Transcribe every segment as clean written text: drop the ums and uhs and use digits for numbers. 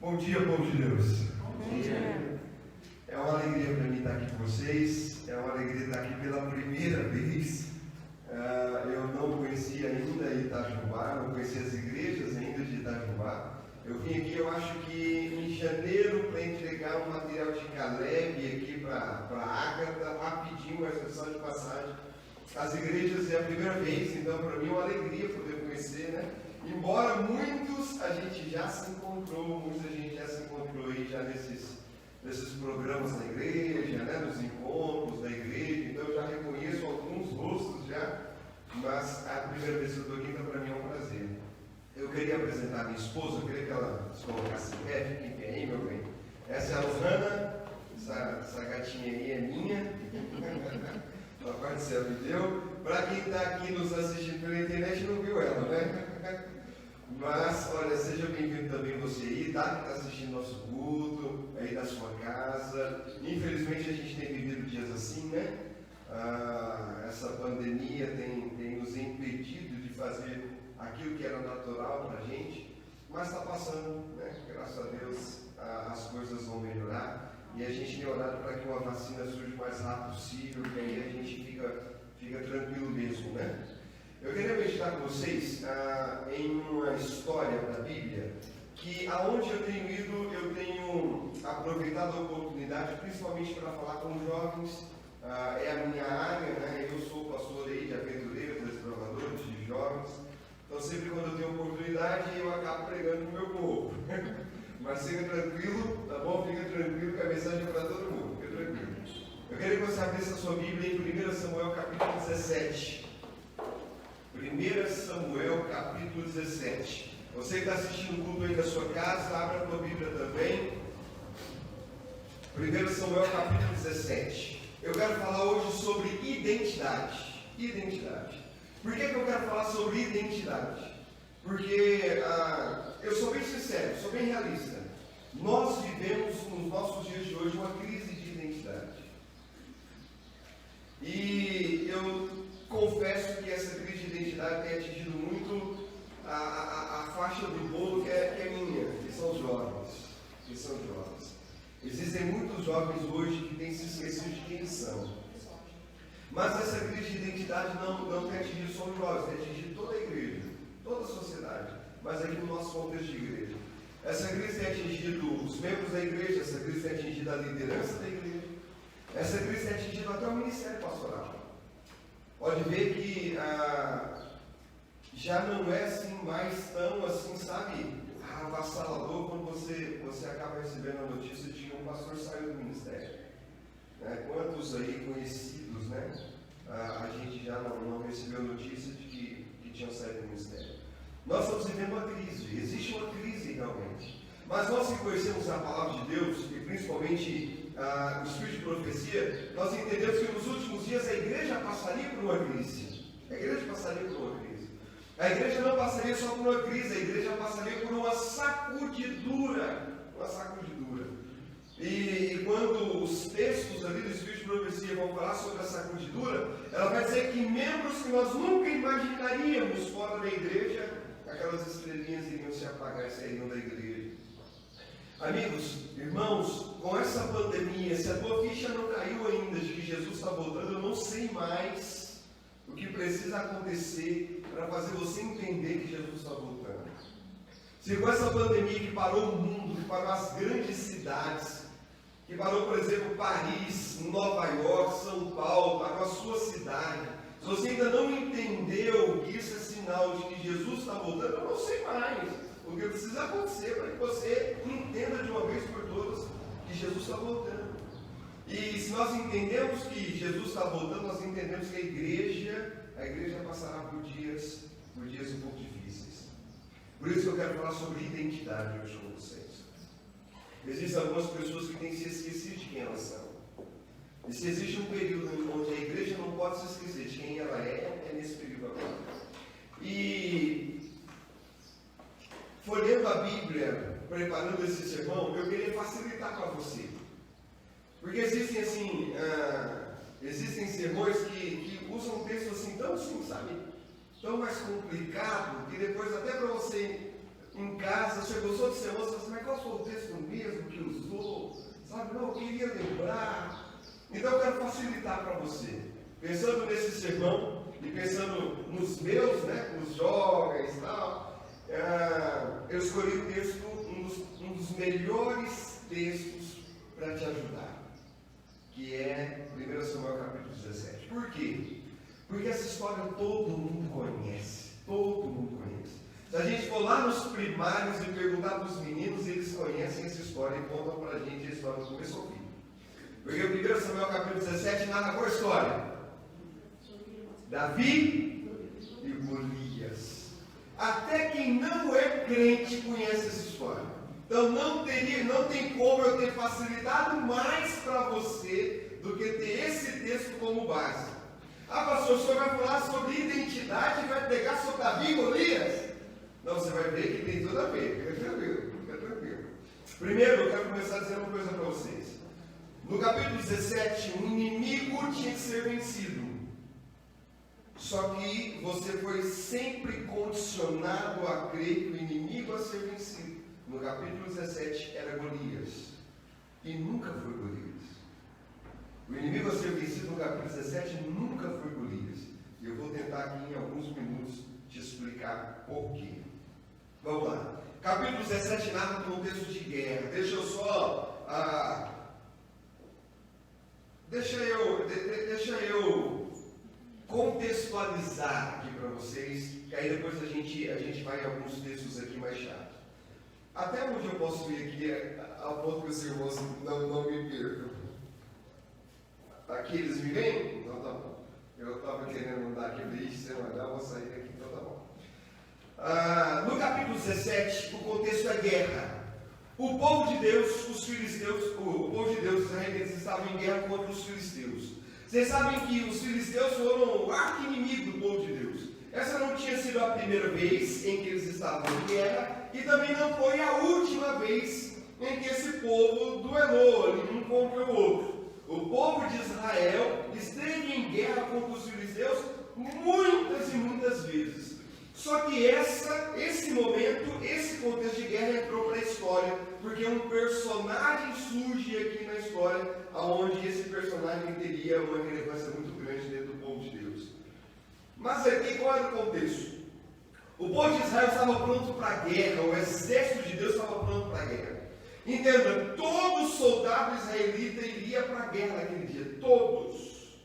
Bom dia, povo de Deus. Bom dia. É uma alegria para mim estar aqui com vocês. É uma alegria estar aqui pela primeira vez. Eu não conhecia ainda Itajubá, não conhecia as igrejas ainda de Itajubá. Eu vim aqui, eu acho que em janeiro, para entregar um material de Caleb aqui para a Ágata, rapidinho, uma sessão de passagem. As igrejas é a primeira vez, então para mim é uma alegria poder conhecer, né? Embora muitos a gente já se encontrou, muita gente já se encontrou aí já nesses programas da igreja, né? Nos encontros da igreja, então eu já reconheço alguns rostos já, mas a primeira vez que eu estou aqui, então para mim é um prazer. Eu queria apresentar a minha esposa, eu queria que ela se colocasse em pé, fique em pé aí, meu bem. Essa é a Lohana, essa gatinha aí é minha. A parte céu me deu. Para quem está aqui nos assistindo pela internet não viu ela, né? Mas, olha, seja bem-vindo também você aí, tá? Que está assistindo nosso culto, aí da sua casa. Infelizmente a gente tem vivido dias assim, né? Essa pandemia tem nos impedido de fazer aquilo que era natural para a gente, mas está passando, né? Graças a Deus as coisas vão melhorar. E a gente tem orado para que uma vacina surja o mais rápido possível, que aí a gente fica tranquilo mesmo, né? Eu queria meditar com vocês em uma história da Bíblia, que aonde eu tenho ido, eu tenho aproveitado a oportunidade, principalmente para falar com jovens, é a minha área, né? Eu sou pastor aí de aventureiros, desbravadores, de jovens, então sempre quando eu tenho oportunidade, eu acabo pregando para o meu povo. Mas fica tranquilo, tá bom? Fica tranquilo que a mensagem é para todo mundo, fica tranquilo. Eu queria que você abrisse a sua Bíblia em 1 Samuel capítulo 17. 1 Samuel capítulo 17. Você que está assistindo o culto aí da sua casa, abra a tua Bíblia também. 1 Samuel capítulo 17. Eu quero falar hoje sobre identidade. Identidade. Por que eu quero falar sobre identidade? Porque eu sou bem sincero, sou bem realista. Nós vivemos nos nossos dias de hoje uma crise de identidade. E eu confesso que essa crise de identidade tem atingido muito a faixa do bolo que é minha, que são os jovens. Existem muitos jovens hoje que têm se esquecido de quem são. Mas essa crise de identidade não tem atingido só os jovens, tem atingido toda a igreja, toda a sociedade, mas aqui no nosso contexto de igreja. Essa crise tem atingido os membros da igreja, essa crise tem atingido a liderança da igreja, essa crise tem atingido até o ministério pastoral. Pode ver que já não é assim mais tão assim, sabe, avassalador quando você acaba recebendo a notícia de que um pastor saiu do ministério. Quantos aí conhecidos, né? A gente já não recebeu notícia de que tinham saído do ministério. Nós estamos vivendo uma crise, existe uma crise realmente. Mas nós que conhecemos a palavra de Deus, e principalmente o Espírito de profecia, nós entendemos que nos últimos dias a igreja passaria por uma crise. A igreja passaria por uma crise. A igreja não passaria só por uma crise, a igreja passaria por uma sacudidura. Uma sacudidura. E quando os textos ali do Espírito de profecia vão falar sobre a sacudidura, ela vai dizer que membros que nós nunca imaginaríamos fora da igreja, aquelas estrelinhas iriam se apagar e sairiam da igreja. Amigos, irmãos, com essa pandemia, se a tua ficha não caiu ainda de que Jesus está voltando, eu não sei mais o que precisa acontecer para fazer você entender que Jesus está voltando. Se com essa pandemia que parou o mundo, que parou as grandes cidades, que parou, por exemplo, Paris, Nova York, São Paulo, parou a sua cidade, se você ainda não entendeu que isso é sinal de que Jesus está voltando, eu não sei mais o que precisa acontecer para que você entenda de uma vez por todas que Jesus está voltando. E se nós entendemos que Jesus está voltando, nós entendemos que a igreja passará por dias um pouco difíceis. Por isso que eu quero falar sobre identidade hoje com vocês. Existem algumas pessoas que têm se esquecido de quem elas são. E se existe um período onde a igreja não pode se esquecer de quem ela é nesse período agora. E folheando a Bíblia, preparando esse sermão, eu queria facilitar para você. Porque existem sermões que usam um texto assim, tão assim, sabe? Tão mais complicado, que depois até para você em casa, você gostou do sermão, você fala, mas qual foi o texto mesmo que usou? Sabe, não, eu queria lembrar. Então eu quero facilitar para você. Pensando nesse sermão e pensando nos meus, né, os jovens e tal, eu escolhi o texto, um dos melhores textos para te ajudar, que é 1 Samuel capítulo 17. Por quê? Porque essa história todo mundo conhece. Todo mundo conhece. Se a gente for lá nos primários e perguntar para os meninos, eles conhecem essa história e contam para a gente a história do começo ao fim. Porque o 1 Samuel capítulo 17 narra qual história? Davi e Golias. Até quem não é crente conhece essa história. Então não tem como eu ter facilitado mais para você do que ter esse texto como base. Ah, pastor, o senhor vai falar sobre identidade e vai pegar sobre Davi e Golias? Não, você vai ver que tem tudo a ver. Fica tranquilo, fica tranquilo. Primeiro, eu quero começar dizendo uma coisa para vocês. No capítulo 17, o inimigo tinha que ser vencido. Só que você foi sempre condicionado a crer que o inimigo a ser vencido. No capítulo 17 era Golias. E nunca foi Golias. O inimigo a ser vencido no capítulo 17 nunca foi Golias. E eu vou tentar aqui em alguns minutos te explicar por quê. Vamos lá. Capítulo 17 narra um contexto de guerra. Deixa eu contextualizar aqui para vocês, que aí depois a gente vai em alguns textos aqui mais chatos. Até onde eu posso ir aqui, ao ponto que os irmãos não me percam. Aqui eles me veem? Então tá bom. Eu estava querendo andar aqui, você não vai dar, eu vou sair daqui, então tá bom. No capítulo 17, o contexto é guerra. O povo de Deus, os filisteus, o povo de Deus, os israelitas estavam em guerra contra os filisteus. Vocês sabem que os filisteus foram o arqui-inimigo do povo de Deus. Essa não tinha sido a primeira vez em que eles estavam em guerra, e também não foi a última vez em que esse povo duelou ali um contra o outro. O povo de Israel esteve em guerra contra os filisteus muitas e muitas vezes. Só que esse momento, esse contexto de guerra entrou para a história, porque um personagem surge aqui na história, onde esse personagem teria uma relevância muito grande dentro do povo de Deus. Mas aqui qual era o contexto? O povo de Israel estava pronto para a guerra, o exército de Deus estava pronto para a guerra. Entenda, todo soldado israelita iria para a guerra naquele dia, todos.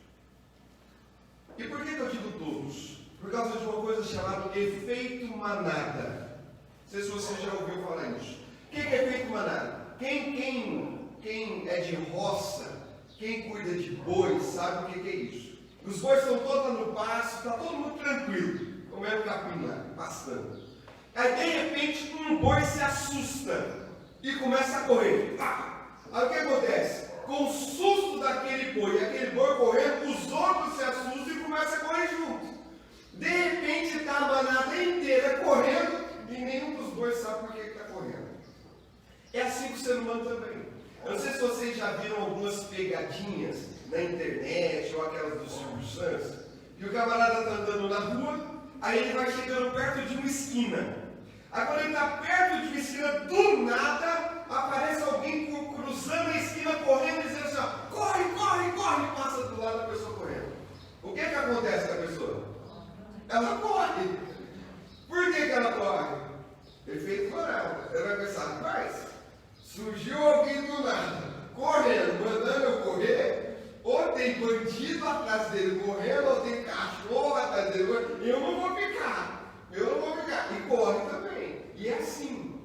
E por que eu digo todos? Por causa de uma coisa chamada efeito manada. Não sei se você já ouviu falar nisso. O que é efeito manada? Quem é de roça, quem cuida de bois, sabe o que é isso. Os bois estão todos no pasto, está todo mundo tranquilo, comendo capim lá, pastando. Aí de repente um boi se assusta e começa a correr. Aí o que acontece? Com o susto daquele boi e aquele boi correndo, os outros se assustam e começam a correr junto. De repente está a manada inteira correndo e nenhum dos bois sabe por que está correndo. É assim com o ser humano também. Eu não sei se vocês já viram algumas pegadinhas na internet ou aquelas do Silvio Santos, que o camarada está andando na rua, aí ele vai chegando perto de uma esquina. Aí quando ele está perto de uma esquina, do nada aparece alguém cruzando a esquina, correndo e dizendo assim, ó, corre, corre, corre, e passa do lado da pessoa correndo. O que acontece com a pessoa? Ela corre. Por que ela corre? Efeito manada. Ela vai pensar, rapaz, surgiu alguém do nada, correndo, mandando eu correr, ou tem bandido atrás dele correndo, ou tem cachorro atrás dele correndo, eu não vou ficar. E corre também. E é assim.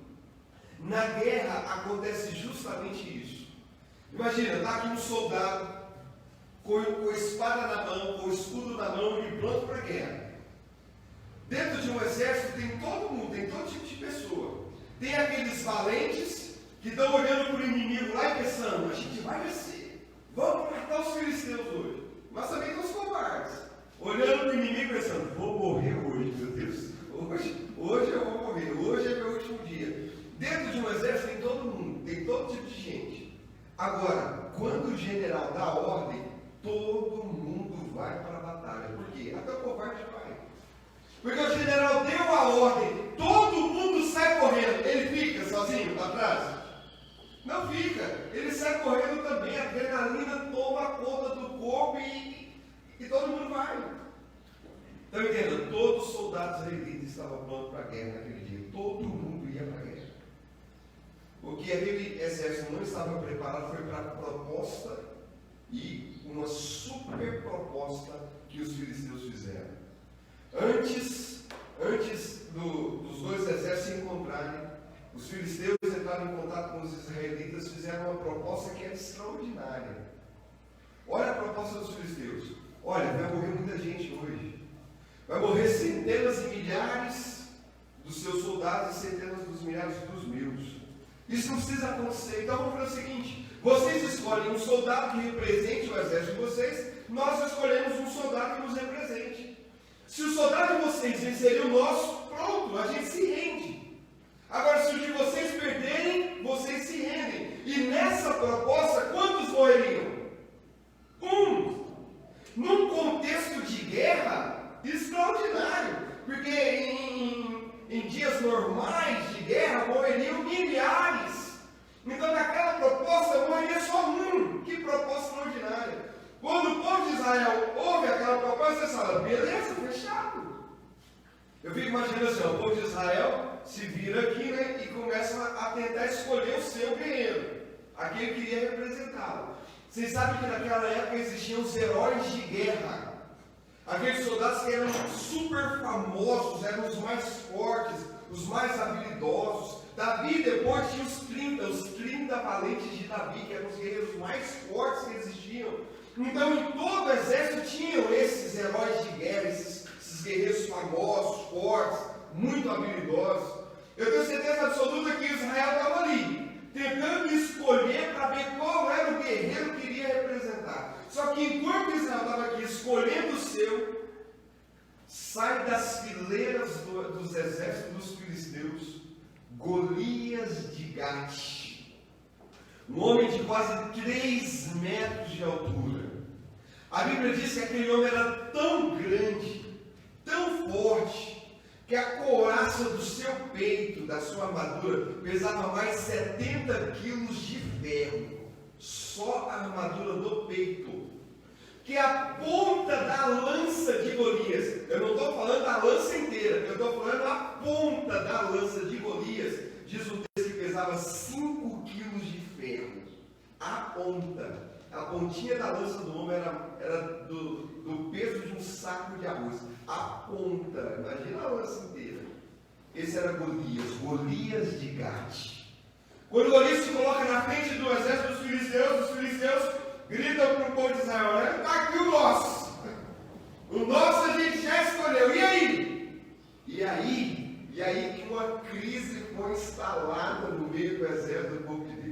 Na guerra acontece justamente isso. Imagina, está aqui um soldado com a espada na mão, com o escudo na mão e pronto para a guerra. Dentro de um exército tem todo mundo, tem todo tipo de pessoa. Tem aqueles valentes que estão olhando para o inimigo lá e pensando, a gente vai vencer, vamos matar os filisteus hoje. Mas também tem os covardes, olhando para o inimigo e pensando, vou morrer hoje, meu Deus. Hoje eu vou morrer, hoje é meu último dia. Dentro de um exército tem todo mundo, tem todo tipo de gente. Agora, quando o general dá ordem, todo mundo vai para a batalha. Por quê? Até o covarde vai. Porque o general deu a ordem, todo mundo sai correndo. trás? Não fica. Ele sai correndo também, a adrenalina toma conta do corpo e todo mundo vai. Então entenda, todos os soldados israelitas estavam prontos para a guerra naquele dia. Todo mundo ia para a guerra. O que aquele exército não estava preparado foi para a proposta e uma super proposta que os filisteus fizeram. Antes dos dois exércitos se encontrarem, os filisteus entraram em contato com os israelitas, fizeram uma proposta que era extraordinária. Olha a proposta dos filisteus. Olha, vai morrer muita gente hoje. Vai morrer centenas e milhares dos seus soldados e centenas dos milhares dos meus. Isso não precisa acontecer. Então vamos fazer o seguinte: vocês escolhem um soldado que represente o exército de vocês, nós escolhemos um soldado que nos represente. Se o soldado de vocês vencer o nosso, pronto, a gente se rende. Agora, se o de vocês perderem, vocês se rendem. E nessa proposta, quantos morreriam? Um. Num contexto de guerra, extraordinário. Porque em dias normais de guerra, morreriam milhares. Então, naquela proposta, morreria só um. Que proposta extraordinária. Quando o povo de Israel ouve aquela proposta, eles falam: beleza, fechado. Eu fico imaginando assim, o povo de Israel se vira aqui, né, e começa a tentar escolher o seu guerreiro, aquele que iria representá-lo. Vocês sabem que naquela época existiam os heróis de guerra, aqueles soldados que eram super famosos, eram os mais fortes, os mais habilidosos. Davi depois tinha os 30 valentes de Davi, que eram os guerreiros mais fortes que existiam. Então em todo o exército tinham esses heróis de guerra, esses guerreiros famosos, fortes, muito habilidosos. Eu tenho certeza absoluta que Israel estava ali, tentando escolher para ver qual era o guerreiro que iria representar. Só que enquanto Israel estava aqui escolhendo o seu, sai das fileiras dos exércitos dos filisteus Golias de Gate, um homem de quase 3 metros de altura. A Bíblia diz que aquele homem era tão grande, tão forte, que a couraça do seu peito, da sua armadura, pesava mais 70 quilos de ferro. Só a armadura do peito. Que a ponta da lança de Golias, eu não estou falando da lança inteira, eu estou falando a ponta da lança de Golias, diz o texto que pesava 5 quilos de ferro. A pontinha da lança do homem era do peso de um saco de arroz. A ponta, imagina a lança inteira. Esse era Golias de Gate. Quando Golias se coloca na frente do exército dos filisteus, os filisteus gritam para o povo de Israel: né? Está aqui o nosso. O nosso a gente já escolheu. E aí? E aí que uma crise foi instalada no meio do exército do povo de Deus.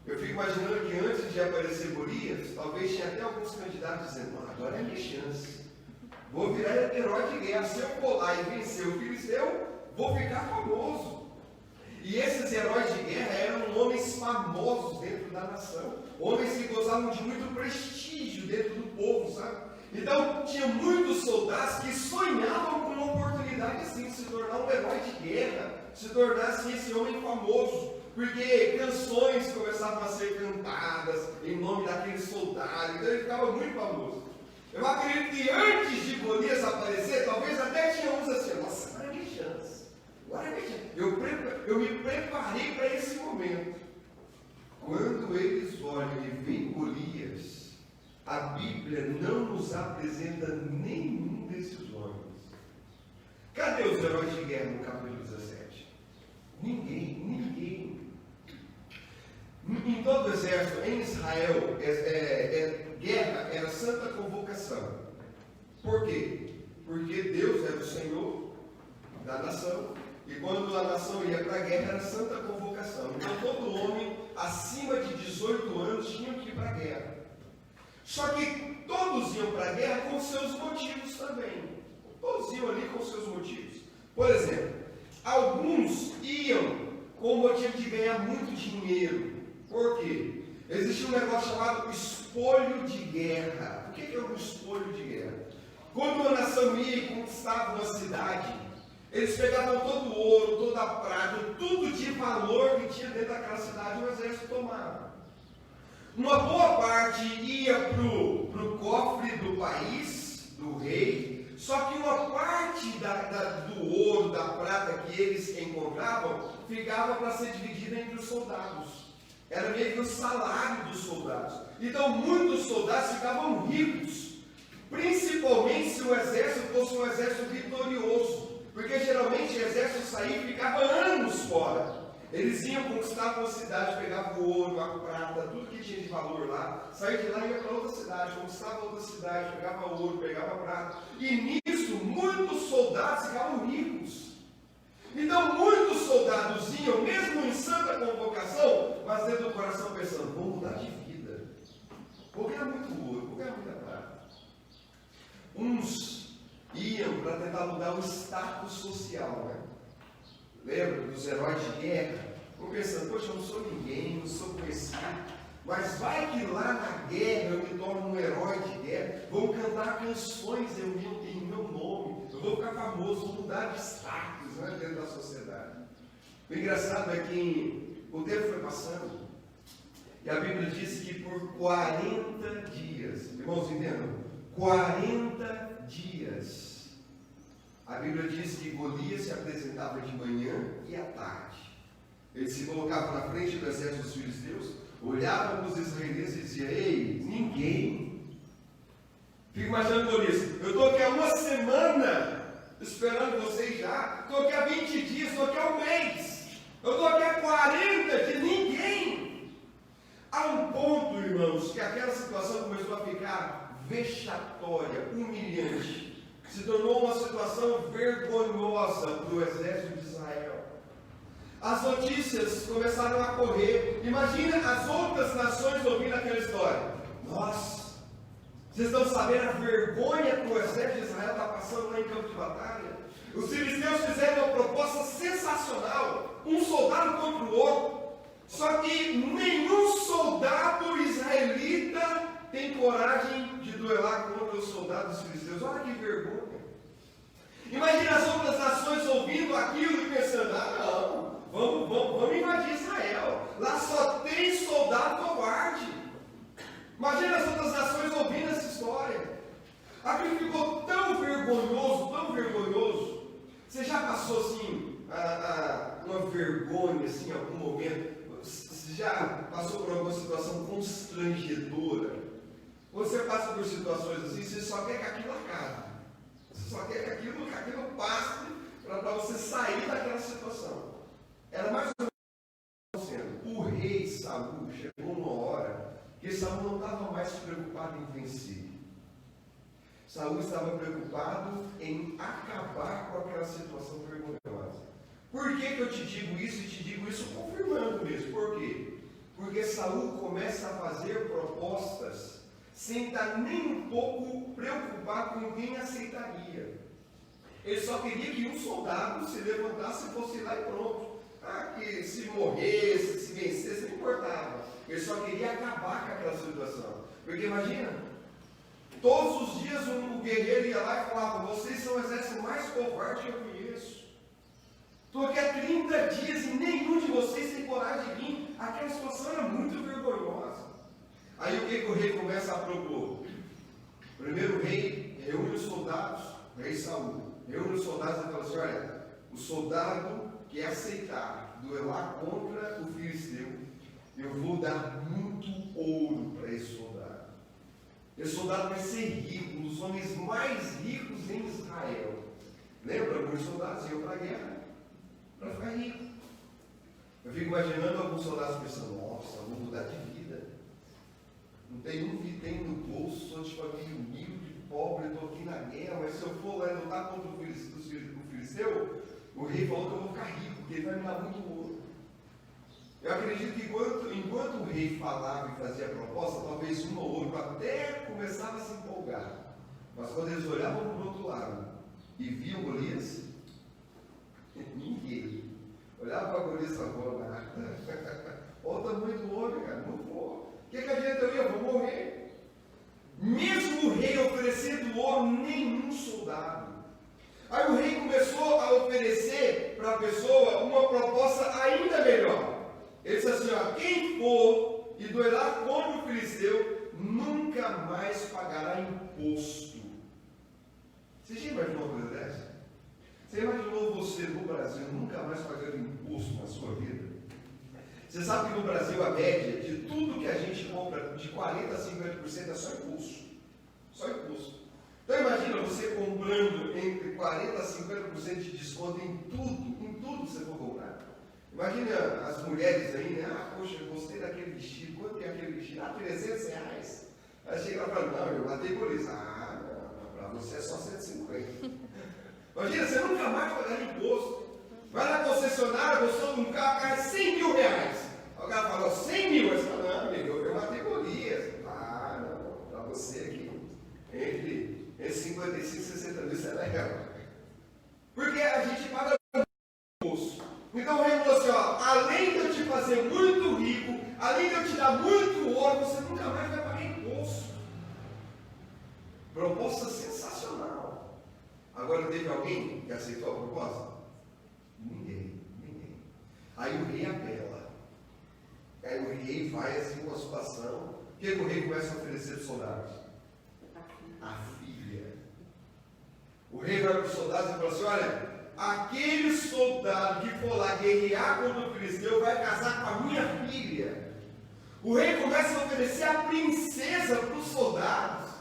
Eu fico imaginando que antes de aparecer Golias, talvez tinha até alguns candidatos dizendo: agora é a minha chance. Vou virar herói de guerra. Se eu colar e vencer o filisteu, vou ficar famoso. E esses heróis de guerra eram homens famosos dentro da nação. Homens que gozavam de muito prestígio dentro do povo, sabe? Então, tinha muitos soldados que sonhavam com uma oportunidade assim, de se tornar um herói de guerra, se tornar assim, esse homem famoso. Porque canções começavam a ser cantadas em nome daquele soldado, então ele ficava muito famoso. Eu acredito que antes de Golias aparecer, talvez até tinha uns assim: nossa, agora é minha chance. Agora é minha chance. Eu me preparei para esse momento. Quando eles olham e veem Golias, a Bíblia não nos apresenta nenhum desses homens. Cadê os heróis de guerra no capítulo 17? Ninguém. Em todo o exército, em Israel, guerra era santa convocação. Por quê? Porque Deus era o Senhor da nação, e quando a nação ia para a guerra, era santa convocação. Então todo homem acima de 18 anos tinha que ir para a guerra. Só que todos iam para a guerra com seus motivos também. Todos iam ali com seus motivos. Por exemplo, alguns iam com o motivo de ganhar muito dinheiro. Por quê? Existia um negócio chamado espólio de guerra. O que é um espólio de guerra? Quando uma nação ia e conquistava uma cidade, Eles pegavam todo o ouro, toda a prata, tudo de valor que tinha dentro daquela cidade, o exército tomava. Uma boa parte ia para o cofre do país, do rei, só que uma parte do ouro, da prata que eles encontravam, ficava para ser dividida entre os soldados. Era meio que o salário dos soldados. Então muitos soldados ficavam ricos, principalmente se o exército fosse um exército vitorioso. Porque geralmente o exército saía e ficava anos fora. Eles iam, conquistavam a cidade, pegavam o ouro, a prata, tudo que tinha de valor lá, saía de lá e ia para outra cidade, conquistava outra cidade, pegava o ouro, pegava a prata. E nisso, muitos soldados ficavam ricos. Então, muitos soldados iam, mesmo em santa convocação, mas dentro do coração pensando, vou mudar de vida. Porque era muito ouro, porque era muita prata. Uns iam para tentar mudar o status social, né? Lembra dos heróis de guerra? Vão pensando, poxa, eu não sou ninguém, não sou conhecido, mas vai que lá na guerra eu me torno um herói de guerra, vou cantar canções em meu nome, eu vou ficar famoso, vou mudar de status, né, dentro da sociedade. O engraçado é que o tempo foi passando, e a Bíblia diz que por 40 dias, irmãos, entendam? 40 dias. A Bíblia diz que Golias se apresentava de manhã e à tarde. Ele se colocava na frente do exército dos filisteus, olhava para os israelitas e dizia, ei, ninguém. Fico imaginando Golias, eu estou aqui há uma semana esperando vocês já, estou aqui há 20 dias, estou aqui há um mês, eu estou aqui há 40 dias, ninguém. Há um ponto, irmãos, que aquela situação começou a ficar vexatória, humilhante. Se tornou uma situação vergonhosa para o exército de Israel. As notícias começaram a correr. Imagina as outras nações ouvindo aquela história. Nossa, vocês estão sabendo a vergonha que o exército de Israel está passando lá em campo de batalha? Os filisteus fizeram uma proposta sensacional. Um soldado contra o outro. Só que nenhum soldado israelita tem coragem de duelar contra os soldados filisteus. Olha que vergonha. Imagina as outras nações ouvindo aquilo e pensando, não, vamos invadir Israel. Lá só tem soldado covarde. Imagina as outras nações ouvindo essa história. Aquilo ficou tão vergonhoso, tão vergonhoso. Você já passou assim, uma vergonha assim, em algum momento? Você já passou por alguma situação constrangedora? Você passa por situações assim, você só quer que aquilo acabe. Você só quer que aquilo passe para você sair daquela situação. Era mais ou menos sendo. O rei Saul chegou uma hora que Saul não estava mais preocupado em vencer. Saul estava preocupado em acabar com aquela situação vergonhosa. Por que eu te digo isso e te digo isso confirmando mesmo? Por quê? Porque Saul começa a fazer propostas sem estar nem um pouco preocupado com quem aceitaria. Ele só queria que um soldado se levantasse e fosse lá e pronto. Que se morresse, se vencesse, não importava. Ele só queria acabar com aquela situação. Porque imagina, todos os dias um guerreiro ia lá e falava, vocês são o exército mais covarde que eu conheço. Estou aqui há 30 dias e nenhum de vocês tem coragem de vir. Aquela situação era muito vergonhosa. Aí o que o rei começa a propor? Primeiro o rei reúne os soldados, o rei Saul, reúne os soldados e fala assim, olha, o soldado que aceitar duelar contra o filisteu, eu vou dar muito ouro para esse soldado. Esse soldado vai ser rico, um dos homens mais ricos em Israel. Lembra? Alguns soldados iam para a guerra para ficar rico. Eu fico imaginando alguns soldados pensando, nossa, vou mudar de vida. Não tenho um item no bolso, sou de família humilde, pobre, estou aqui na guerra, mas se eu for lá lutar contra o filisteu, o rei falou que eu vou ficar rico, porque ele vai me dar muito ouro. Eu acredito que enquanto o rei falava e fazia a proposta, talvez um ou outro até começava a se empolgar. Mas quando eles olhavam para o outro lado e viam Golias, ninguém olhava para Golias e falava, nada. Olha o tamanho do homem, cara, não vou. O que adianta eu ir? Eu vou morrer. Mesmo o rei oferecendo ouro, nenhum soldado. Aí o rei começou a oferecer para a pessoa uma proposta ainda melhor. Ele disse assim, ó, quem for e duelar contra o filisteu, nunca mais pagará imposto. Você já imaginou uma coisa dessa? Você imaginou você no Brasil nunca mais pagando imposto na sua vida? Você sabe que no Brasil a média de tudo que a gente compra, de 40% a 50% é só imposto. Só imposto. Então imagina você comprando entre 40% a 50% de desconto em tudo que você for comprar. Imagina as mulheres aí, né? Ah, poxa, eu gostei daquele vestido. Quanto é aquele vestido? Ah, R$300. Aí chega lá e fala, não, eu matei por isso. Ah, não, para você é só 150. Imagina, você nunca mais pagar imposto. Vai na concessionária, gostou de um carro, cara, R$100 mil. O cara falou, 100 mil. Aí você fala, não, amigo, eu matei por isso. Ah, não, para você aqui, entre 55 e 60 mil, isso é legal. Porque a gente paga imposto. Então o rei falou assim, ó, além de eu te fazer muito rico, além de eu te dar muito ouro, você nunca mais vai pagar imposto. Proposta sensacional. Agora teve alguém que aceitou a proposta? Ninguém. Aí o rei apela. Aí o rei vai assim com a situação. O que o rei começa a oferecer para os soldados? A filha. O rei vai para os soldados e fala assim, olha, aquele soldado que for lá guerrear contra o filisteu vai casar com a minha filha. O rei começa a oferecer a princesa para os soldados.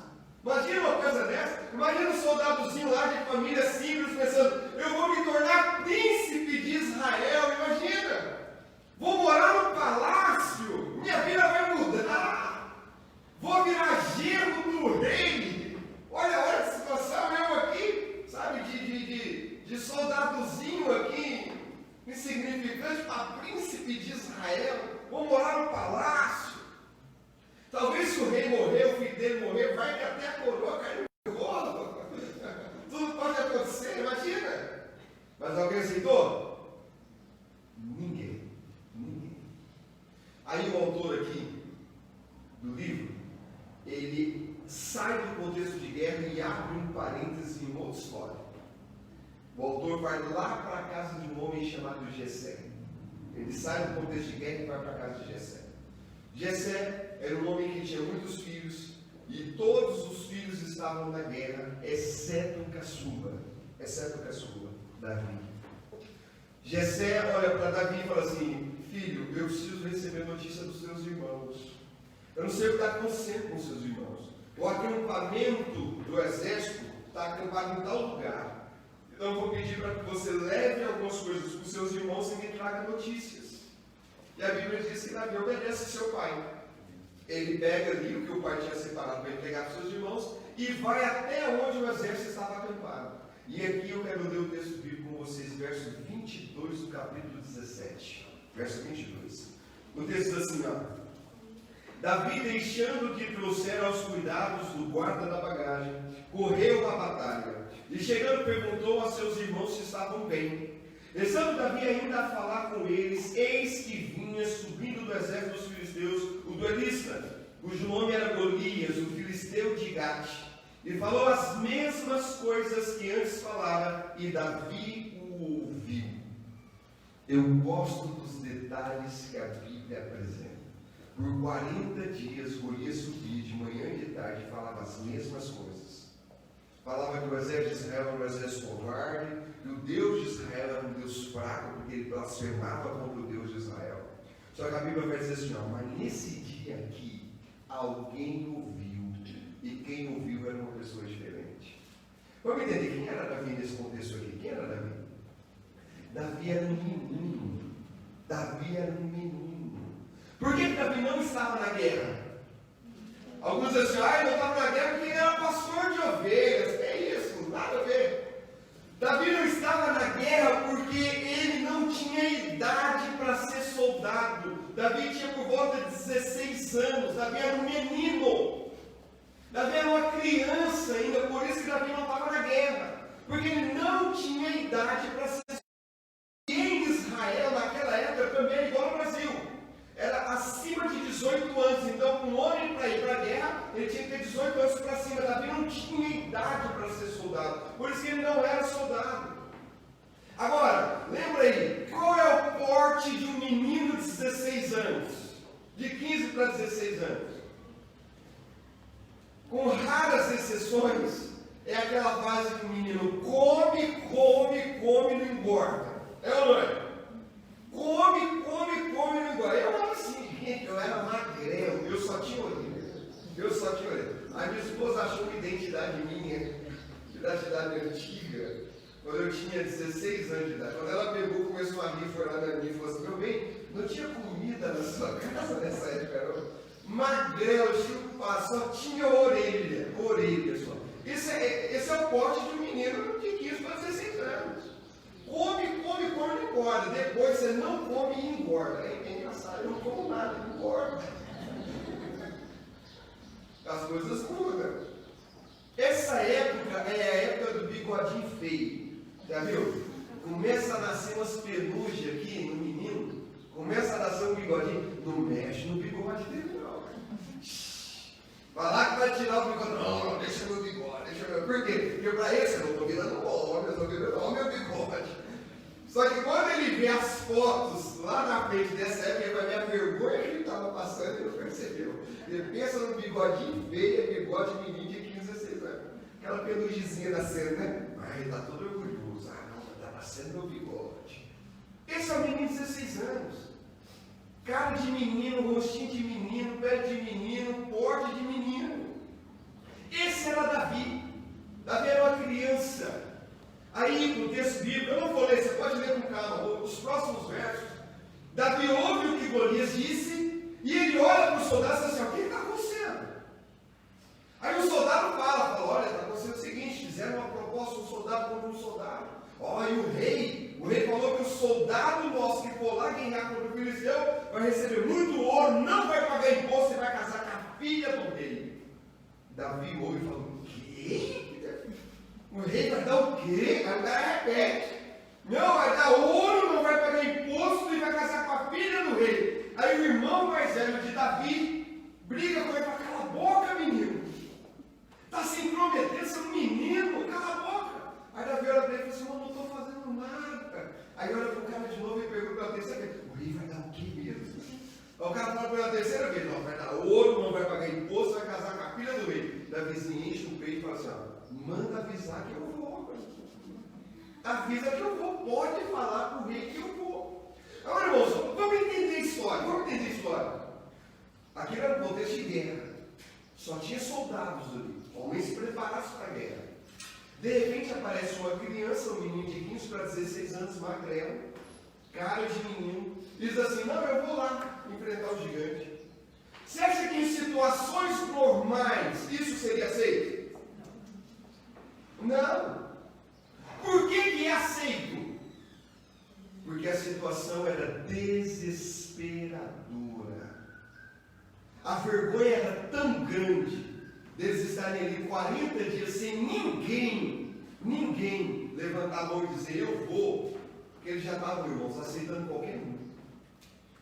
Imagina uma coisa dessa. Imagina um soldadozinho lá de família simples pensando, eu vou me tornar príncipe de Israel. Imagina, vou morar no palácio, minha vida vai mudar, vou virar genro do rei. Olha a situação, eu aqui, sabe, de soldadozinho aqui, insignificante, para príncipe de Israel, vou morar no palácio. Talvez se o rei morrer, o filho dele morrer, vai que até a coroa cai no colo. Tudo pode acontecer, imagina. Mas alguém aceitou? Ninguém. Aí o autor aqui do livro, ele sai do contexto de guerra e abre um parêntese em outra história. O autor vai lá para a casa de um homem chamado Jessé. Ele sai do contexto de guerra e vai para a casa de Jessé. Jessé era um homem que tinha muitos filhos e todos os filhos estavam na guerra, exceto o caçula, Davi. Jessé olha para Davi e fala assim, filho, eu preciso receber notícia dos seus irmãos. Eu não sei o que está acontecendo com os seus irmãos. O acampamento do exército está acampado em tal lugar. Então eu vou pedir para que você leve algumas coisas para os seus irmãos e me traga notícias. E a Bíblia diz que Davi obedece seu pai. Ele pega ali o que o pai tinha separado para entregar para os seus irmãos e vai até onde o exército estava acampado. E aqui eu quero ler o texto bíblico com vocês, verso 22 do capítulo 17. Verso 22. O texto diz assim, ó. Davi, deixando que trouxeram aos cuidados do guarda da bagagem, correu à batalha. E chegando perguntou a seus irmãos se estavam bem. Estando Davi ainda a falar com eles, eis que vinha subindo do exército dos filisteus o duelista, cujo nome era Golias, o filisteu de Gate, e falou as mesmas coisas que antes falara, e Davi o ouviu. Eu gosto dos detalhes que a Bíblia apresenta. Por 40 dias Golias subia de manhã e de tarde e falava as mesmas coisas. Falava que o exército de Israel era um exército covarde, e o Deus de Israel era um Deus fraco, porque ele blasfemava contra o Deus de Israel. Só que a Bíblia vai dizer assim, ó, mas nesse dia aqui, alguém ouviu, e quem ouviu era uma pessoa diferente. Vamos entender quem era Davi nesse contexto aqui? Quem era Davi? Davi era um menino. Por que Davi não estava na guerra? Alguns dizem assim, não estava na guerra porque ele era pastor de ovelhas. Que é isso? Nada a ver. Davi não estava na guerra porque ele não tinha idade para ser soldado. Davi tinha por volta de 16 anos. Davi era um menino. Davi era uma criança ainda, por isso que Davi não estava na guerra. Porque ele não tinha idade para ser soldado. E em Israel, naquela época, também igual ao Brasil. Era acima de 18 anos, então um homem para ir para a guerra ele tinha que ter 18 anos para cima. Davi não tinha idade para ser soldado, por isso que ele não era soldado. Agora, lembra aí, qual é o porte de um menino de 16 anos? De 15 para 16 anos? Com raras exceções, é aquela fase que o menino come, e não engorda. É ou não é? Come, e não engorda. Eu era assim, gente, eu era magrelo, eu só tinha orelha. A minha esposa achou uma identidade minha, identidade antiga, quando eu tinha 16 anos de idade. Quando ela pegou, começou a rir, foi lá na minha e falou assim: meu bem, não tinha comida na sua casa nessa época, não? Magrelo, chupado, só tinha orelha só. Esse é o porte de um menino de 15 para 16 anos. Come, não engorda. Depois você não come e engorda. É engraçado, eu não como nada, não engorda. As coisas mudam. Essa época é a época do bigodinho feio. Já viu? Começa a nascer umas pelugens aqui no menino. Começa a nascer um bigodinho. Não mexe no bigode dele, não. Vai lá que vai tirar o bigode. Não, deixa meu bigode. Por quê? Porque para esse eu não estou virando homem, eu estou virando meu bigode. Só que quando ele vê as fotos lá na frente dessa época, ele vai ver a vergonha que ele estava passando e não percebeu. Ele pensa no bigodinho feio, bigode de menino de 15, 16 anos. Aquela pelugizinha nascendo, né? Ai, ele está todo orgulhoso. Ah, não, está nascendo meu bigode. Esse é o menino de 16 anos. Cara de menino, rostinho de menino, pele de menino, porte de menino. Esse era Davi. Davi era uma criança. Aí, no texto bíblico, eu não vou ler, você pode ler com calma, os próximos versos. Davi ouve o que Golias disse, e ele olha para os soldados e diz assim: o que está acontecendo? Aí o soldado fala: olha, está acontecendo o seguinte, fizeram uma proposta, um soldado contra um soldado. Olha, e o rei falou que o soldado nosso que for lá guerrear contra o filisteu vai receber muito ouro, não vai pagar imposto e vai casar com a filha do rei. Davi ouve e fala: o quê? O rei vai dar o quê? Aí o cara repete: não, vai dar ouro, não vai pagar imposto e vai casar com a filha do rei. Aí o irmão mais velho de Davi briga com ele e fala: cala a boca, menino. Está se intrometendo, você é um menino, cala a boca. Aí Davi olha para ele e fala assim: eu não estou fazendo nada. Aí olha para o cara de novo e pergunta pela terceira vez: o rei vai dar o quê mesmo? Aí o cara fala pela terceira vez: não, vai dar ouro, não vai pagar imposto, vai casar com a filha do rei. Davizinho enche o peito e fala assim: manda avisar que eu vou. Avisa que eu vou, pode falar para o rei que eu vou. Agora, irmãos, vamos entender a história. Aqui era um contexto de guerra. Só tinha soldados ali, homens preparados para a guerra. De repente aparece uma criança, um menino de 15 para 16 anos, magrelo, cara de menino, e diz assim: não, eu vou lá enfrentar o gigante. Você acha que em situações normais isso seria aceito? Não. Por que é aceito? Porque a situação era desesperadora. A vergonha era tão grande deles estarem ali 40 dias sem ninguém levantar a mão e dizer: eu vou, porque eles já estavam, irmãos, aceitando qualquer um.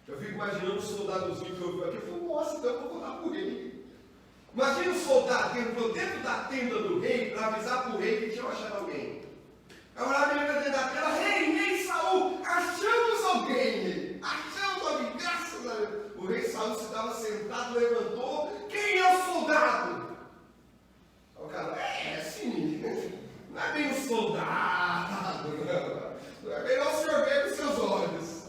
Eu fico imaginando o soldadozinho que eu vi aqui, eu falo: nossa, então eu vou dar para o rei. Imagina o soldado que entrou dentro da tenda do rei para avisar para o rei que tinha achado alguém. Eu olhava ele dentro da tela: rei Saul, achamos alguém, graças a Deus. O rei Saul se estava sentado, levantou: quem é o soldado? O cara: sim, não é bem um soldado, não é melhor o senhor ver com seus olhos.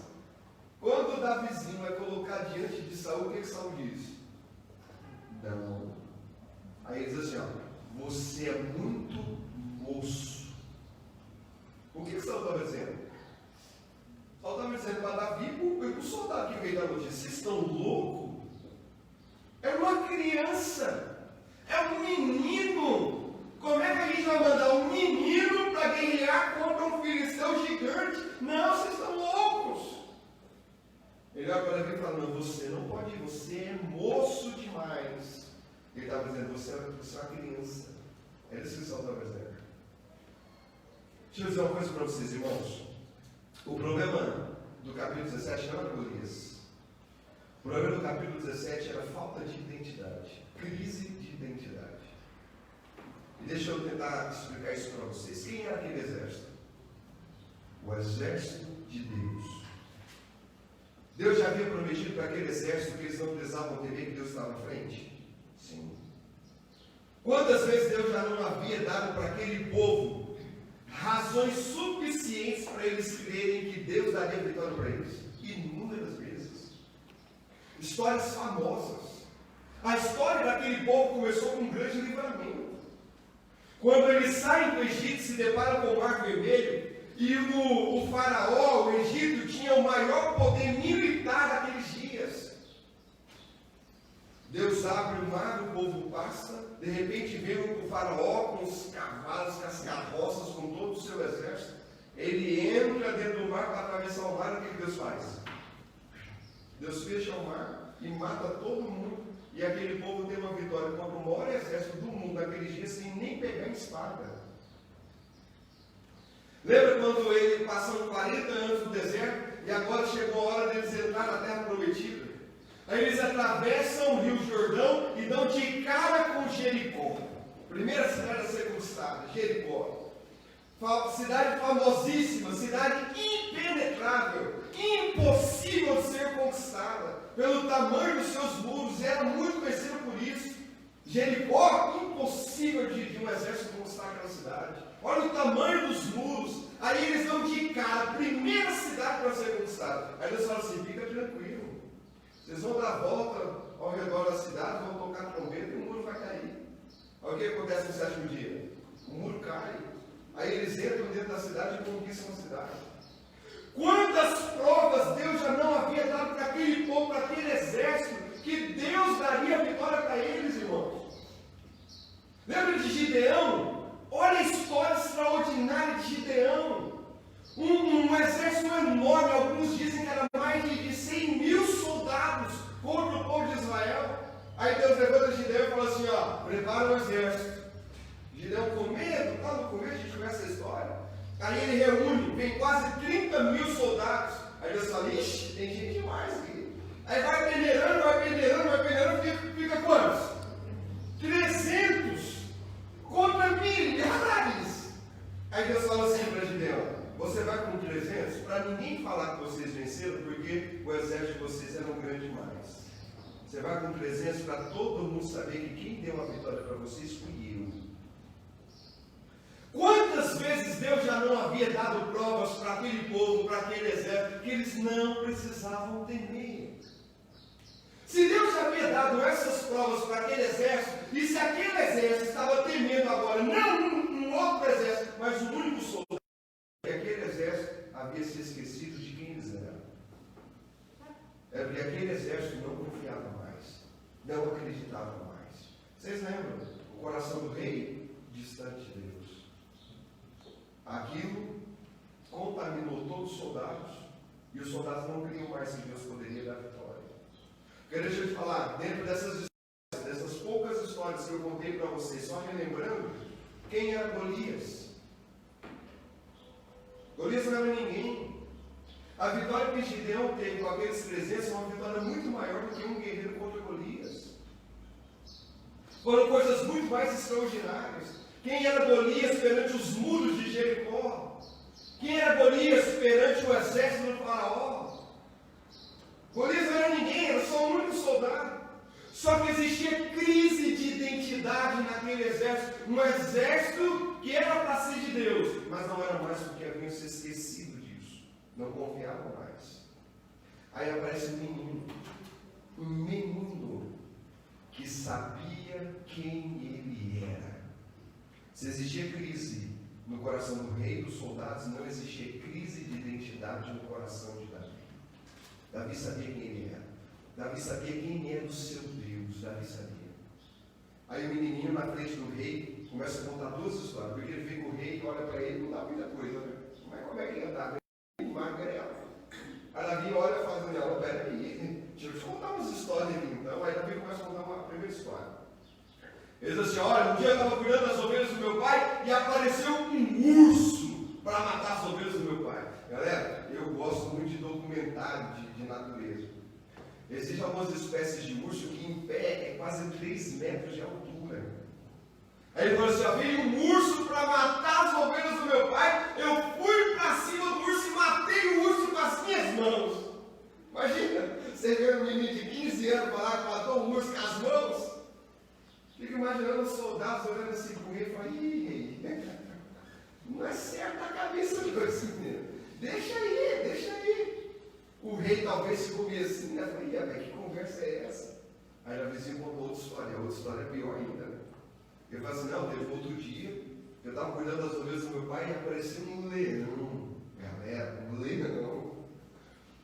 Quando Davizinho vai colocar diante de Saul, o que Saul diz? Não. Aí ele diz assim: você é muito moço. O que Saul estava dizendo? Saul estava dizendo para Davi, o soldado que veio da notícia: vocês estão loucos? É uma criança, é um menino. Como é que a gente vai mandar um menino para guerrear contra um filisteu gigante? Não, vocês estão loucos. Ele olha para Davi e fala: não, você não pode ir, você é moço demais. Ele estava dizendo: você é uma criança. Era isso que Saul estava dizendo. Deixa eu dizer uma coisa para vocês, irmãos. O problema do capítulo 17 não era Golias. O problema do capítulo 17 era falta de identidade, crise de identidade. E deixa eu tentar explicar isso para vocês. Quem era aquele exército? O exército de Deus. Deus já havia prometido para aquele exército que eles não precisavam temer que Deus estava à frente? Sim. Quantas vezes Deus já não havia dado para aquele povo razões suficientes para eles crerem que Deus daria vitória para eles? Inúmeras vezes. Histórias famosas. A história daquele povo começou com um grande livramento. Quando eles saem do Egito, se deparam com o Mar Vermelho, e o faraó, o Egito, tinha o maior poder militar daqueles dias. Deus abre o mar, o povo passa, de repente vem o faraó com os cavalos, com as carroças, com todo o seu exército. Ele entra dentro do mar para atravessar o mar, o que Deus faz? Deus fecha o mar e mata todo mundo. E aquele povo tem uma vitória contra o maior exército do mundo naqueles dias, sem nem pegar em espada. Lembra quando ele passaram 40 anos no deserto e agora chegou a hora deles entrar na terra prometida? Aí eles atravessam o Rio Jordão e dão de cara com Jericó. Primeira cidade a ser conquistada, Jericó. Cidade famosíssima, cidade impenetrável, impossível de ser conquistada, pelo tamanho dos seus muros, era muito conhecido por isso. Jericó, impossível de um exército conquistar aquela cidade. Olha o tamanho dos muros. Aí eles dão de cara, primeira cidade para ser conquistada. Aí Deus fala assim: fica tranquilo. Vocês vão dar a volta ao redor da cidade, vão tocar trombeta e o muro vai cair. Olha o que acontece no sétimo dia. O muro cai. Aí eles entram dentro da cidade e conquistam a cidade. Quantas provas Deus já não havia dado para aquele povo, para aquele exército, que Deus daria a vitória para eles, irmãos. Lembra de Gideão? Olha a história extraordinária de Gideão. Um exército enorme, alguns dizem que era mais de 100 mil soldados contra o povo de Israel. Aí Deus levanta Gideão e fala assim: ó, prepara o exército. Gideão com medo, tá no começo, a gente conhece a história. Aí ele reúne, vem quase 30 mil soldados. Aí Deus fala: ixi, tem gente demais aqui. Aí vai peneirando, fica quantos? 300 contra milhares. Aí Deus fala assim para Gideão: você vai com 300 para ninguém falar que vocês venceram, porque o exército de vocês era um grande demais. Você vai com 300 para todo mundo saber que quem deu a vitória para vocês fui eu. Quantas vezes Deus já não havia dado provas para aquele povo, para aquele exército, que eles não precisavam temer? Se Deus já havia dado essas provas para aquele exército, e se aquele exército estava temendo agora, não um outro exército, mas um único soldado, e aquele exército havia se esquecido de quem eles eram. É porque aquele exército não confiava mais, não acreditava mais. Vocês lembram? O coração do rei distante de Deus. Aquilo contaminou todos os soldados, e os soldados não criam mais que Deus poderia dar vitória. Porque deixa eu te falar, dentro dessas poucas histórias que eu contei para vocês, só relembrando, quem era Golias? Golias não era ninguém. A vitória que Gideão teve com aqueles 300 é uma vitória muito maior do que um guerreiro contra Golias. Foram coisas muito mais extraordinárias. Quem era Golias perante os muros de Jericó? Quem era Golias perante o exército do faraó? Golias não era ninguém, era só um único soldado. Só que existia crise de identidade naquele exército. Um exército que era para ser de Deus, mas não era mais porque haviam se esquecido disso. Não confiavam mais. Aí aparece um menino que sabia quem ele era. Se existia crise no coração do rei e dos soldados, não existia crise de identidade no coração de Davi. Davi sabia quem ele era. Davi sabia quem era o seu Deus. Davi sabia. Aí o menininho na frente do rei começa a contar duas histórias. Porque ele vem com o rei e olha para ele, não dá muita coisa, né? Mas como é que ele andava? Ele magrelo. Aí Davi olha e fala assim: não, peraí, deixa eu te contar umas histórias aqui então. Aí Davi começa a contar uma primeira história. Ele diz assim: olha, um dia eu estava cuidando das ovelhas do meu pai e apareceu um urso para matar as ovelhas do meu pai. Galera, eu gosto muito de documentário de natureza. Existem algumas espécies de urso que em pé é quase 3 metros de altura. Aí ele falou assim, ó, veio um urso para matar as ovelhas do meu pai, eu fui para cima do urso e matei o urso com as minhas mãos. Imagina, você vê um menino de 15 anos falar que matou um urso com as mãos. Fica imaginando os soldados olhando assim com ele e falando, ih, não é certo a cabeça desse menino. Deixa aí. O rei talvez ficou meio assim, né? Falei, que conversa é essa? Aí a vizinha contou outra história é pior ainda, né? Ele falou assim, não, teve outro dia, eu estava cuidando das ovelhas do meu pai e apareceu um leão. Galera, um leão.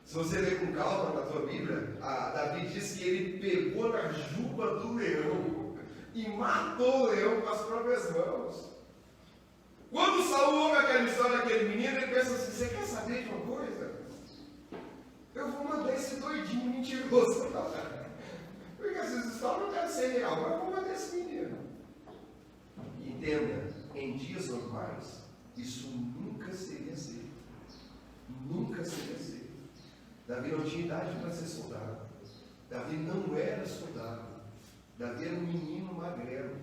Se você ler com calma na tua Bíblia, Davi diz que ele pegou na juba do leão e matou o leão com as próprias mãos. Quando Saul ouve aquela história daquele menino, ele pensa assim, você quer saber de uma coisa? Eu vou mandar esse doidinho mentiroso. Porque essas histórias não devem ser real, mas eu vou mandar esse menino. Entenda, em dias normais, isso nunca seria aceito. Nunca seria aceito. Davi não tinha idade para ser soldado. Davi não era soldado. Davi era um menino magrelo.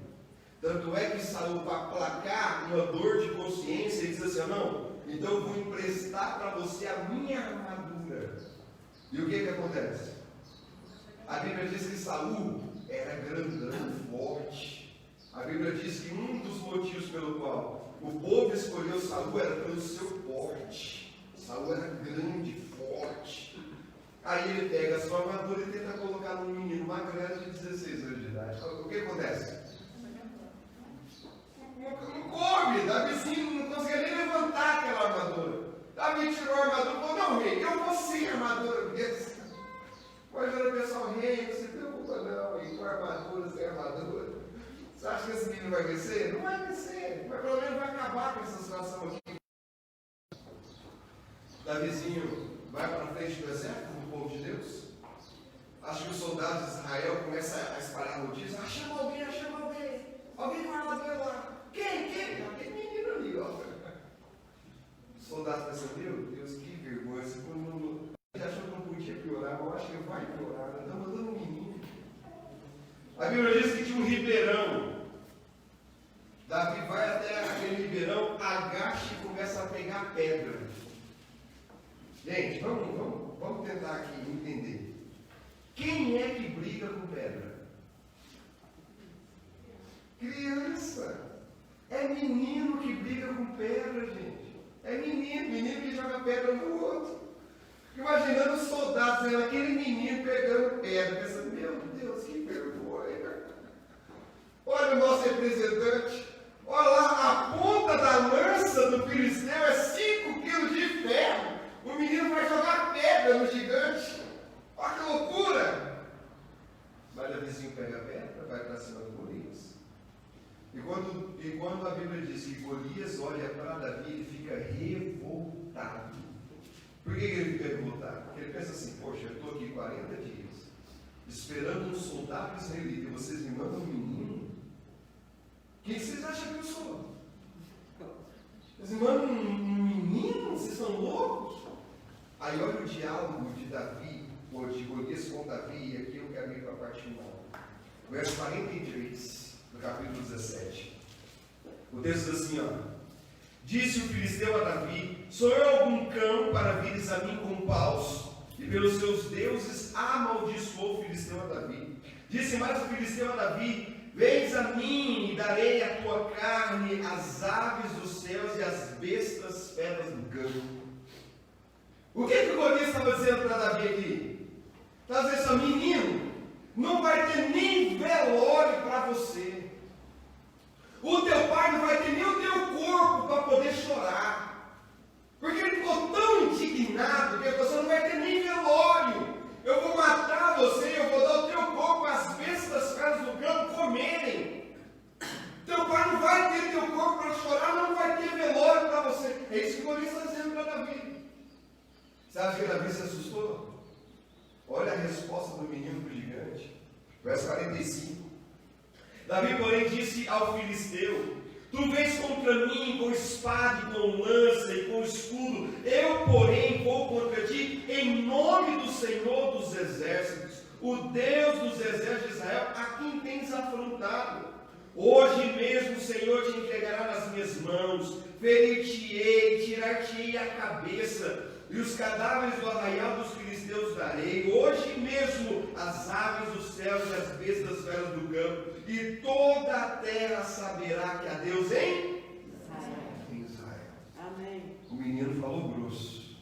Tanto é que Saul, para aplacar uma dor de consciência, ele diz assim, não, então eu vou emprestar para você a minha armadura. E o que acontece? A Bíblia diz que Saul era grandão, forte. A Bíblia diz que um dos motivos pelo qual o povo escolheu Saul era pelo seu porte. Saul era grande, forte. Aí ele pega a sua armadura e tenta colocar num menino magrelo de 16 anos de idade. O que acontece? Não coube, Davizinho não conseguia nem levantar aquela armadura. Davi tirou a armadura e falou, não, rei, eu vou sem armadura mesmo. Imagina o pessoal, rei, não se preocupa não, e com armadura, sem armadura. Você acha que esse menino vai vencer? Não vai vencer, mas pelo menos vai acabar com essa situação aqui. Davizinho vai para frente do exército do povo de Deus. Acho que os soldados de Israel começam a espalhar notícias. Chama alguém. Alguém com armadura lá. Quem? Aquele menino ali, ó. Os soldados pensam, meu Deus, que vergonha. Esse mundo achou que não podia piorar, mas eu acho que vai piorar. Está mandando um menino. A Bíblia diz que tinha um ribeirão. Davi vai até aquele ribeirão, agacha e começa a pegar pedra. Gente, vamos tentar aqui entender. Quem é que briga com pedra? Criança. É menino que briga com pedra, gente. É menino que joga pedra no outro. Imaginando os soldados, aquele menino pegando pedra, pensando, meu Deus, que vergonha. Olha o nosso representante. Olha lá, a ponta da lança do filisteu é 5 quilos de ferro. O menino vai jogar pedra no gigante. Olha que loucura! Mas o vizinho pega a pedra, vai para cima do Golias. E quando a Bíblia diz que Golias olha para Davi, ele fica revoltado. Por que ele fica revoltado? Porque ele pensa assim, poxa, eu estou aqui 40 dias, esperando um soldado israelita, e vocês me mandam um menino? Quem vocês acham que eu sou? Vocês me mandam um menino? Vocês são loucos? Aí olha o diálogo de Davi, ou de Golias com Davi, e aqui eu quero ir para a parte final. Verso 43, do capítulo 17. O texto diz assim, ó. Disse o filisteu a Davi, sou eu algum cão para vires a mim com paus? E pelos seus deuses amaldiçoou o filisteu a Davi. Disse mais o filisteu a Davi, vens a mim e darei a tua carne às aves dos céus e às bestas feras do campo. O que o Golias estava dizendo para Davi aqui? Estava dizendo assim, menino, não vai ter nem velório para você. O teu pai não vai ter nem o teu corpo para poder chorar. Porque ele ficou tão indignado que você não vai ter nem velório. Eu vou matar você, eu vou dar o teu corpo às bestas feras do campo comerem. Teu pai não vai ter teu corpo para chorar, não vai ter velório para você. É isso que o Golias está dizendo para Davi. Você acha que Davi se assustou? Olha a resposta do menino para o gigante. Verso 45. Davi, porém, disse ao filisteu, tu vens contra mim com espada e com lança e com escudo, eu, porém, vou contra ti em nome do Senhor dos exércitos, o Deus dos exércitos de Israel, a quem tens afrontado. Hoje mesmo o Senhor te entregará nas minhas mãos, ferir-te-ei, tirar-te-ei a cabeça, e os cadáveres do arraial dos filisteus darei. Hoje mesmo as aves dos céus e as bestas das feras do campo, e toda a terra saberá que há Deus em Israel. Amém. O menino falou grosso,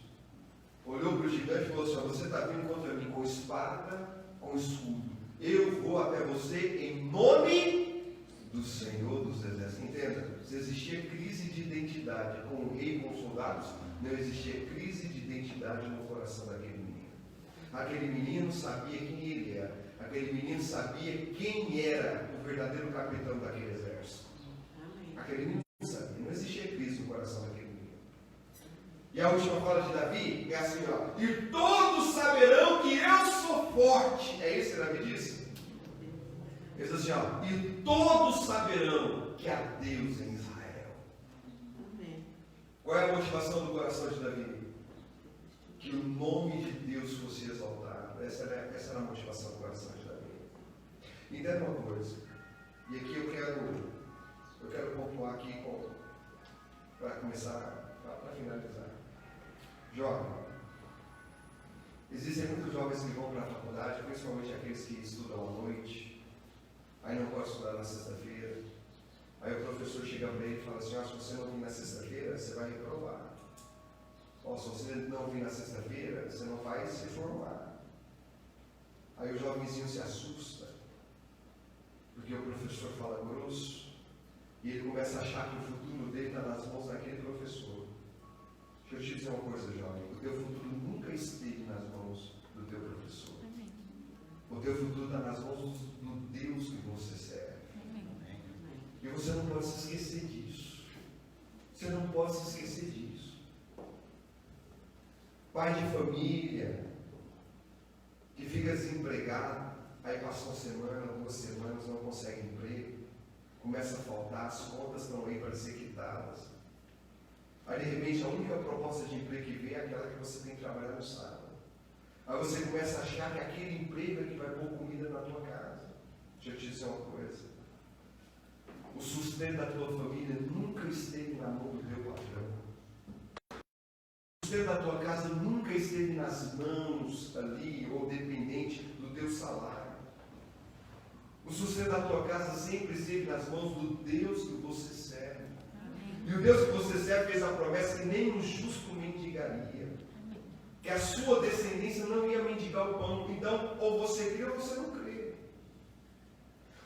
olhou para o gigante e falou assim: você está vindo contra mim com espada, com escudo. Eu vou até você em nome do Senhor dos Exércitos. Entenda, se existia crise de identidade com o rei e com os soldados, não existia crise de identidade no coração daquele menino. Aquele menino sabia quem ele era. Aquele menino sabia quem era o verdadeiro capitão daquele exército. Aquele menino sabia. Não existia crise no coração daquele menino. E a última fala de Davi é assim, ó: e todos saberão que eu sou forte. É isso que Davi disse? Ele diz assim, ó: e todos saberão que há Deus em Israel. Amém. Qual é a motivação do coração de Davi? Que o nome de Deus fosse exaltado. Essa era a motivação do coração de Davi. Entenda uma coisa, e aqui eu quero pontuar aqui para começar, para finalizar. Jovem, existem muitos jovens que vão para a faculdade, principalmente aqueles que estudam à noite, aí não podem estudar na sexta-feira. Aí o professor chega para ele e fala assim: se você não vir na sexta-feira, você vai reprovar. Se você não vir na sexta-feira, você não vai se formar. Aí o jovenzinho se assusta, porque o professor fala grosso, e ele começa a achar que o futuro dele está nas mãos daquele professor. Deixa eu te dizer uma coisa, jovem: o teu futuro nunca esteve nas mãos do teu professor. O teu futuro está nas mãos do Deus que você serve. E você não pode se esquecer disso. Você não pode se esquecer disso. Pai de família que fica desempregado, aí passa uma semana, 2 semanas, não consegue emprego, começa a faltar, as contas estão aí para ser quitadas. Aí de repente a única proposta de emprego que vem é aquela que você tem que trabalhar no sábado. Aí você começa a achar que aquele emprego é que vai pôr comida na tua casa. Deixa eu te dizer uma coisa: o sustento da tua família nunca esteve na mão do teu patrão. O sustento da tua casa nunca esteve nas mãos ali, ou dependente do teu salário. O sustento da tua casa sempre esteve nas mãos do Deus que você serve. E o Deus que você serve fez a promessa que nem um justo mendigaria. Que a sua descendência não ia mendigar o pão. Então, ou você crê ou você não crê.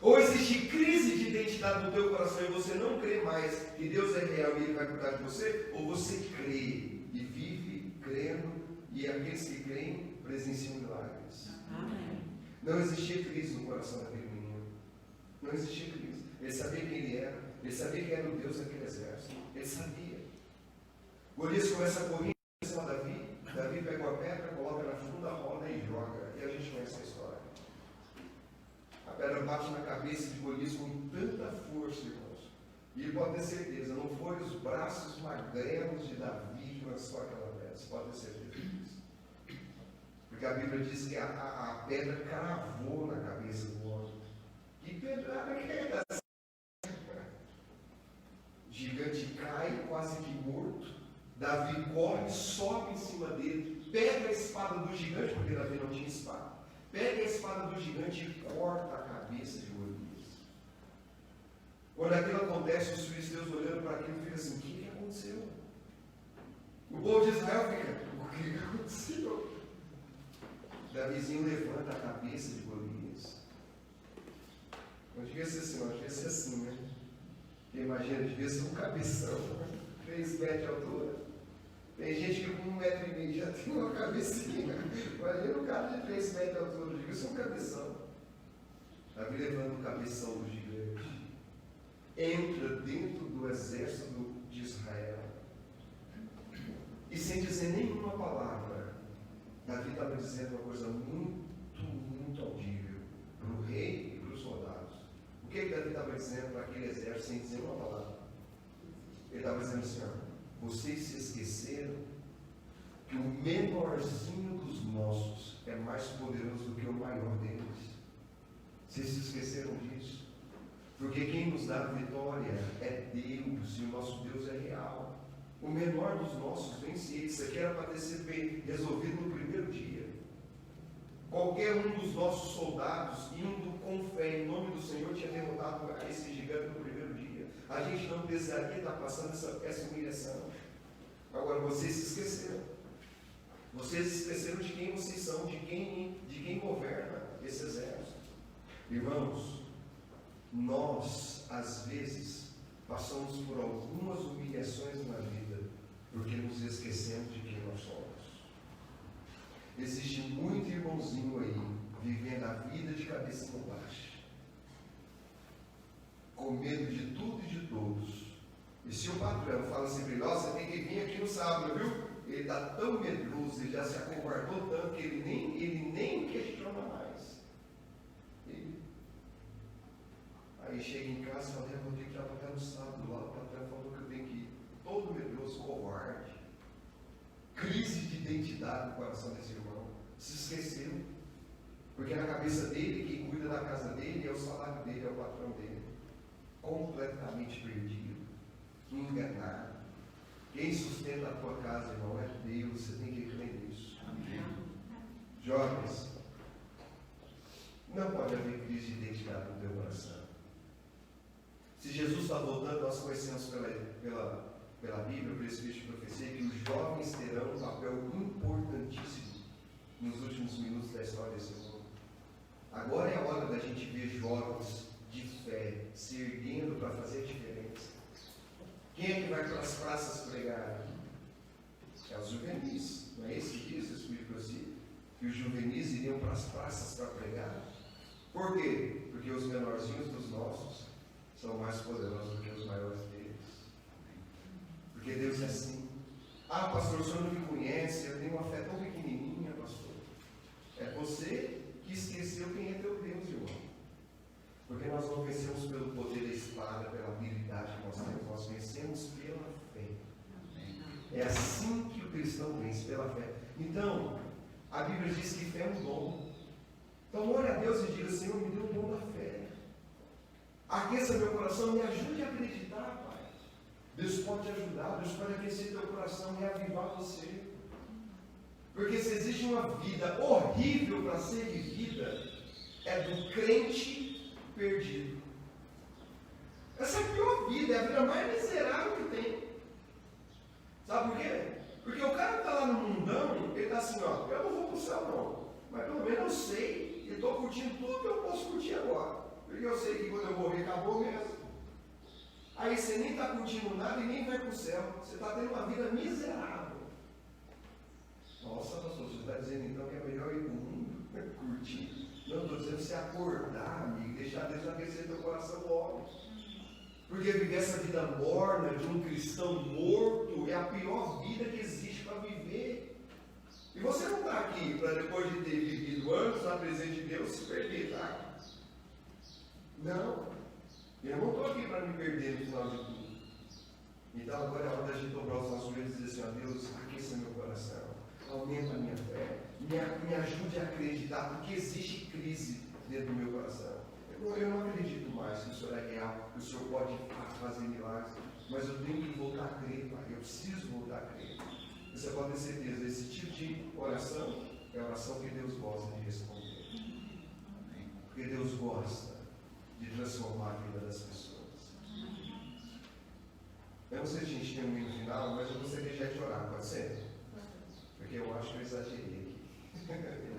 Ou existe crise de identidade no teu coração e você não crê mais que Deus é real e Ele vai cuidar de você, ou você crê e vive crendo, e aqueles que creem presenciam milagres. Amém. Não existia crise no coração daquele menino. Não existia crise. Ele sabia quem ele era. Ele sabia que era o Deus daquele exército. Ele sabia. Golias começa a correr em cima de Davi. Davi pega uma pedra, coloca na funda, roda e joga. E a gente conhece a história. A pedra bate na cabeça de Golias com tanta força, irmãos. E ele pode ter certeza, não foram os braços magrelos de Davi que lançou aquela pedra. Você pode ter certeza disso. Porque a Bíblia diz que a pedra cravou na cabeça do homem. Que pedrada que é essa? O gigante cai, quase que morto. Davi corre, sobe em cima dele, pega a espada do gigante, porque Davi não tinha espada. Pega a espada do gigante e corta a cabeça de Golias. Quando aquilo acontece, os filisteus olhando para aquilo ficam assim: o que aconteceu? O povo de Israel fica: o que aconteceu? Davizinho levanta a cabeça de Golias. Não devia ser assim, não devia ser assim, né? Porque imagina, devia ser um cabeção, 3 metros de altura. Tem gente que com 1,5 metro já tem uma cabecinha. Imagina um cara de 3 metros de altura, devia ser um cabeção. Davi levanta o cabeção do gigante. Entra dentro do exército de Israel. E sem dizer nenhuma palavra, Davi estava dizendo uma coisa muito, muito audível para o rei e para os soldados. O que Davi estava dizendo para aquele exército sem dizer uma palavra? Ele estava dizendo assim: vocês se esqueceram que o menorzinho dos nossos é mais poderoso do que o maior deles. Vocês se esqueceram disso. Porque quem nos dá a vitória é Deus, e o nosso Deus é real. O menor dos nossos vence ele. Isso aqui era para ter sido bem resolvido no primeiro dia. Qualquer um dos nossos soldados, indo com fé em nome do Senhor, tinha derrotado esse gigante no primeiro dia. A gente não precisaria estar passando essa humilhação. Agora, vocês se esqueceram. Vocês esqueceram de quem vocês são, de quem governa esse exército. Irmãos, nós, às vezes, passamos por algumas humilhações na vida, porque nos esquecemos de quem nós somos. Existe muito irmãozinho aí, vivendo a vida de cabeça por baixo, com medo de tudo e de todos. E se o patrão fala assim para ele, você tem que vir aqui no sábado, viu? Ele está tão medroso, ele já se acovardou tanto que ele nem questiona mais. Aí chega em casa e fala, eu vou ter que trabalhar no sábado, lá o patrão falou que eu tenho que ir. Todo medroso, covarde. Crise de identidade no coração desse irmão. Se esqueceu. Porque na cabeça dele, quem cuida da casa dele é o salário dele, é o patrão dele. Completamente perdido. Enganado. Quem sustenta a tua casa, irmão, é Deus. Você tem que crer nisso. Amém. Jovens, não pode haver crise de identidade no teu coração. Se Jesus está voltando, nós conhecemos pela Bíblia, por esse texto de profecia, que os jovens terão um papel importantíssimo nos últimos minutos da história desse mundo. Agora é a hora da gente ver jovens de fé se erguendo para fazer a diferença. Quem é que vai para as praças pregar? É os juvenis. Não é isso que diz o Espírito Profecia? Que os juvenis iriam para as praças para pregar. Por quê? Porque os menorzinhos dos nossos são mais poderosos do que os maiores deles. Porque Deus é assim. Ah, pastor, o senhor não me conhece, eu tenho uma fé tão pequenininha, pastor. É você que esqueceu quem é teu Deus, irmão. Porque nós não vencemos pelo poder da espada, pela habilidade que nós temos, nós vencemos pela fé. É assim que o cristão vence, pela fé. Então, a Bíblia diz que fé é um dom. Então, ore a Deus e diga, Senhor, me dê o dom da fé. Aqueça meu coração, me ajude a acreditar, Pai. Deus pode te ajudar, Deus pode aquecer teu coração e avivar você. Porque se existe uma vida horrível para ser vivida, é do crente perdido. Essa é a pior vida, é a vida mais miserável que tem. Sabe por quê? Porque o cara que está lá no mundão, ele está assim, ó, eu não vou para o céu não, mas pelo menos eu sei, e estou curtindo tudo que eu posso curtir agora. Porque eu sei que quando eu morrer, acabou mesmo. Aí você nem está curtindo nada e nem vai para o céu. Você está tendo uma vida miserável. Nossa, pastor, você está dizendo então que é melhor ir para o mundo, curtir? Não, estou dizendo você acordar, amigo, deixar Deus aquecer teu coração logo. Porque viver essa vida morna de um cristão morto é a pior vida que existe para viver. E você não está aqui para depois de ter vivido anos na presença de Deus se perder, tá? Não, eu não estou aqui para me perder no final de tudo. Então agora é a hora da gente dobrar os nossos joelhos e dizer assim, ó Deus, aqueça meu coração, aumenta a minha fé, me ajude a acreditar, porque existe crise dentro do meu coração. Eu não acredito mais que o Senhor é real, que o Senhor pode fazer milagres, mas eu tenho que voltar a crer, Pai, eu preciso voltar a crer. Você pode ter certeza, esse tipo de oração é a oração que Deus gosta de responder. Porque Deus gosta de transformar a vida das pessoas. Eu não sei se a gente tem um hino final, mas eu gostaria já de orar, pode ser? Porque eu acho que eu exagerei aqui.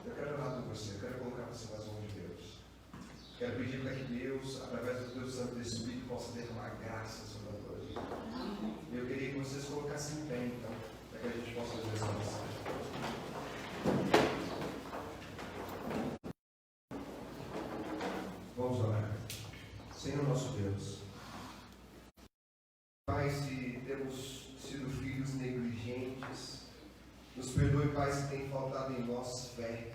Eu quero orar por você, eu quero colocar você nas mãos de Deus. Quero pedir para que Deus, através do teu Santo Espírito, possa derramar graça sobre a tua vida. Eu queria que vocês colocassem em pé, então, para que a gente possa fazer essa mensagem. Vamos orar. Senhor nosso Deus, Pai, se temos sido filhos negligentes, nos perdoe, Pai, se tem faltado em nós fé.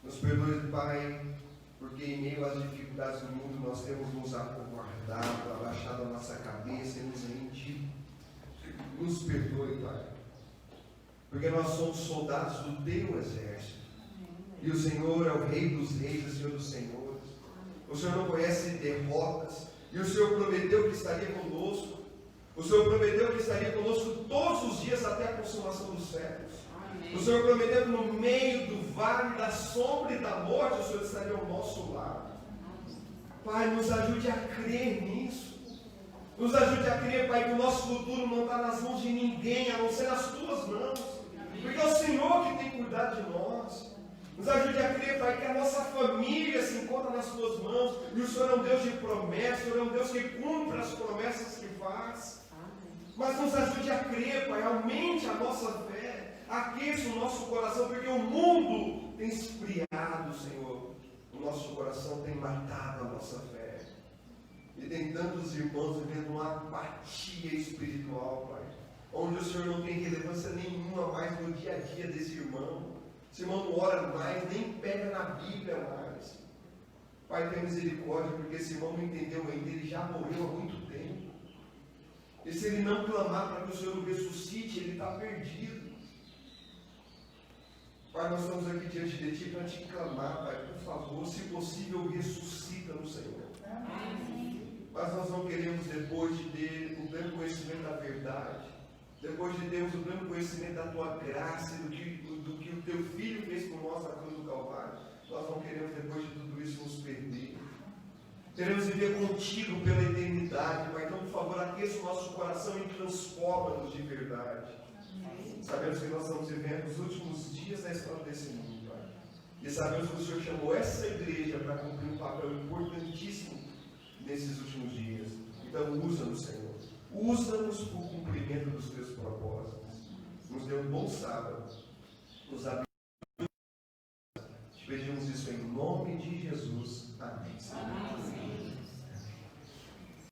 Nos perdoe, Pai, porque em meio às dificuldades do mundo nós temos nos acovardado, abaixado a nossa cabeça e nos rendido. Nos perdoe, Pai, porque nós somos soldados do teu exército. E o Senhor é o Rei dos Reis, o Senhor dos Senhores. O Senhor não conhece derrotas. E o Senhor prometeu que estaria conosco. O Senhor prometeu que estaria conosco todos os dias até a consumação dos séculos. Amém. O Senhor prometeu que no meio do vale da sombra e da morte, o Senhor estaria ao nosso lado. Pai, nos ajude a crer nisso. Nos ajude a crer, Pai, que o nosso futuro não está nas mãos de ninguém, a não ser nas Tuas mãos. Porque é o Senhor que tem cuidado de nós. Nos ajude a crer, Pai, que a nossa família se encontra nas Tuas mãos. E o Senhor é um Deus de promessas, o Senhor é um Deus que cumpre as promessas que faz. Mas nos ajude a crer, Pai, aumente a nossa fé, aqueça o nosso coração, porque o mundo tem esfriado, Senhor. O nosso coração tem matado a nossa fé. E tem tantos irmãos vivendo uma apatia espiritual, Pai, onde o Senhor não tem relevância nenhuma mais no dia a dia desse irmão. Esse irmão não ora mais, nem pega na Bíblia mais. Pai, tenha misericórdia, porque esse irmão não entendeu ainda, ele já morreu há muito tempo. E se ele não clamar para que o Senhor o ressuscite, ele está perdido. Pai, nós estamos aqui diante de Ti para Te clamar, Pai, por favor, se possível, ressuscita no Senhor. Amém. Mas nós não queremos, depois de ter o pleno conhecimento da verdade, depois de termos o pleno conhecimento da Tua graça e do que o Teu Filho fez por nós na cruz do Calvário, nós não queremos, depois de tudo isso, nos perder. Queremos viver contigo pela eternidade, Pai. Então, por favor, aqueça o nosso coração e transforma-nos de verdade. Amém. Sabemos que nós estamos vivendo os últimos dias da história desse mundo, Pai. E sabemos que o Senhor chamou essa igreja para cumprir um papel importantíssimo nesses últimos dias. Então, usa-nos, Senhor. Usa-nos para o cumprimento dos Teus propósitos. Nos dê um bom sábado. Nos abençoe.